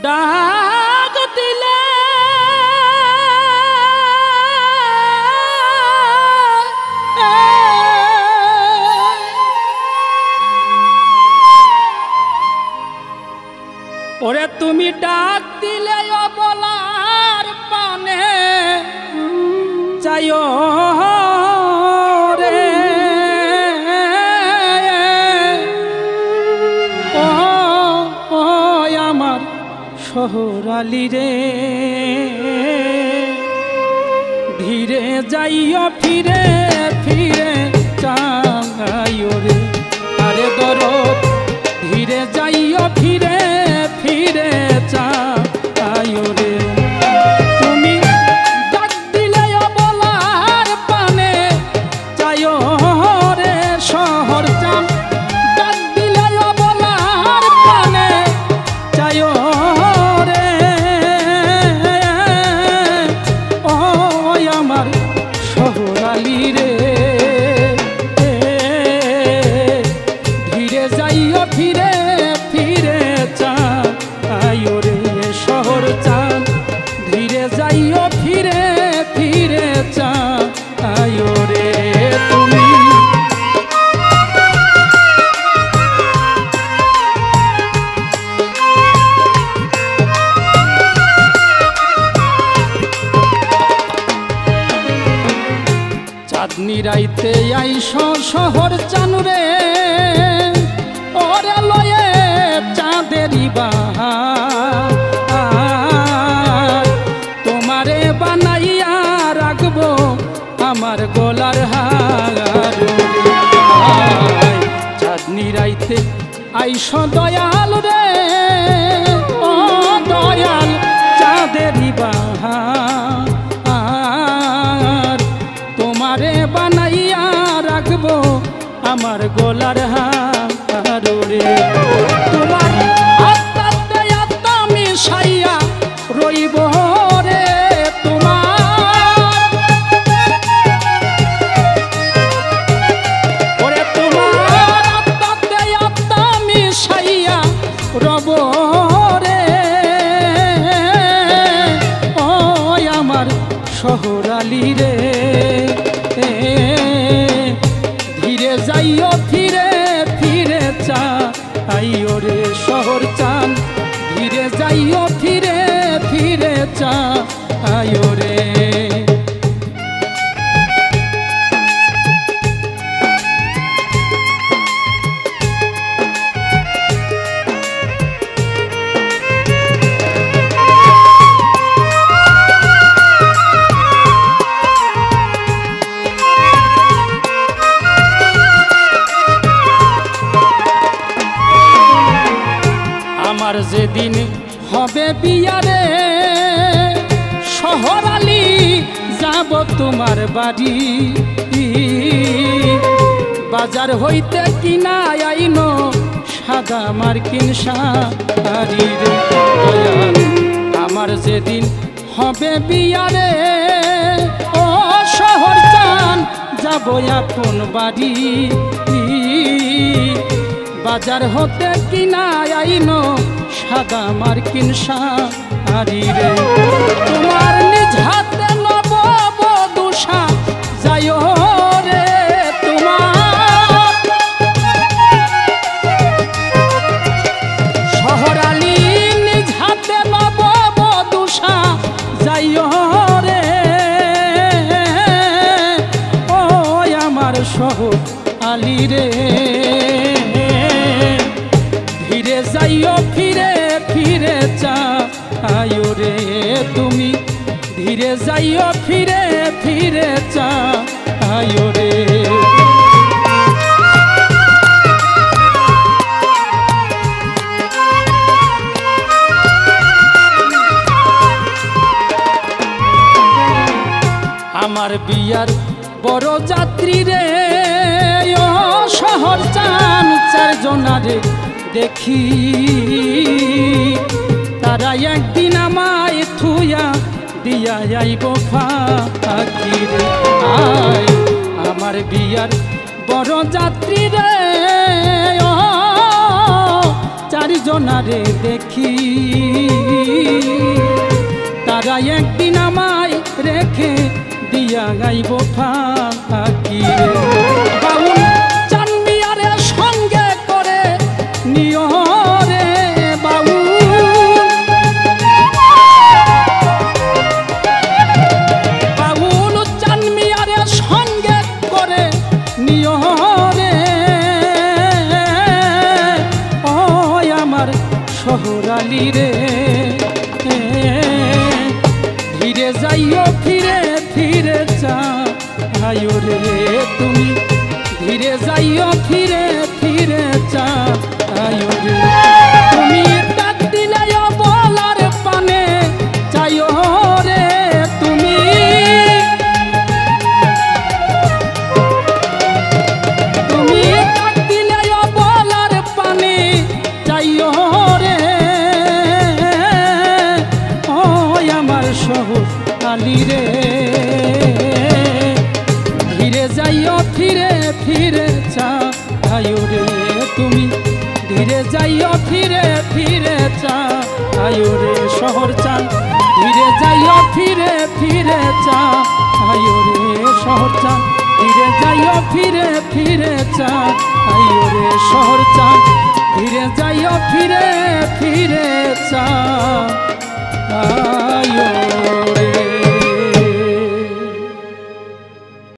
ডাক দিলে ওরে তুমি ডাক দিলে অবলার পানে চাইও রে ও আমার শহরালি রে ধীরে যাইও ফিরে ফিরে চাইও রে আরে দরদ ধীরে যাইও ফিরে ফিরে চাইও রে তুমি ডাক দিলে অবলার পানে চাইও রে শহর চান ডাক দিলে অবলার পানে চাইও রে ও আমার শহরালি রে ধীরে যাইও ফিরে ফিরে চাইও রে শহর চান ধীরে যাইও ফিরে ফিরে চাইও রে তুমি চাঁদনি রাইতে আইস শহর চানুরে ওরে লয়ে চাঁদেরি বাহার তোমারে বানাইয়া রাখবো আমার গলার হার চাঁদনি রাইতে আইস দয়াল রে ও দয়াল চাঁদেরি বাহার তোমারে বানাইয়া রাখবো আমার গলার হার রে তোমার আত্মাতে আত্মা মিশাইয়া রইব রে তোমার ওরে তোমার আত্মাতে আত্মা মিশাইয়া রব রে ও আমার শহরালি রে ধীরে যাইও ফিরে ফিরে চাইও রে শহর চান ধীরে যাইও ফিরে ফিরে চাইও রে আমার যেদিন হবে বিয়ারে শহরালি যাব তোমার বাড়ি বাজার হইতে কিনা আইনো সাদা মার্কিন শাড়ি রে দয়াল আমার যেদিন হবে বিয়ারে ও শহর চান যাব আপন বাড়ি বাজার হতে কিনা আইনো সাদা মার্কিন শাড়ি রে তোমার নিজ হাতে নব বধূষা যাইও রে তোমার শহরালি নিজ হাতে নব বধূষা যাইও রে ও আমার শহরালি রে ধীরে যাইও ফিরে ফিরে চাইও রে তুমি ধীরে যাইও ফিরে ফিরে চাইও রে আমার বিয়ার বড় যাত্রী রে ও শহর চান চারজনারে দেখি তারা একদিন আমায় থুয়া দিয়া যাইব ফাঁকি রে আয় আমার বিয়ার বড় যাত্রী রে ও চারজন যারে দেখি তারা একদিন আমায় রেখে দিয়া গাইব ফাঁকি বাউল চান মিয়ারে সঙ্গে করে নিয় রে বাউল চান মিয়ারে সঙ্গে করে নিয় রে ও আমার শহরালি রে ধীরে যাইও ফিরে ফিরে চাইও রে তুমি ধীরে যাইও ফিরে ফিরে চাইও রে তুমি ডাক দিলে বলার পানে চাইও রে তুমি তুমি ডাক দিলে বলার পানে চাইও রে ও আমার শহর আলি রে ধীরে যাইও ফিরে ফিরে চাইও রে তুমি ধীরে যাইও ফিরে ফিরে চাইও রে শহর চান ধীরে যাইও ফিরে ফিরে চাইও রে শহর চান ধীরে যাইও ফিরে ফিরে চাইও রে শহর চান ধীরে যাইও ফিরে ফিরে চাইও রে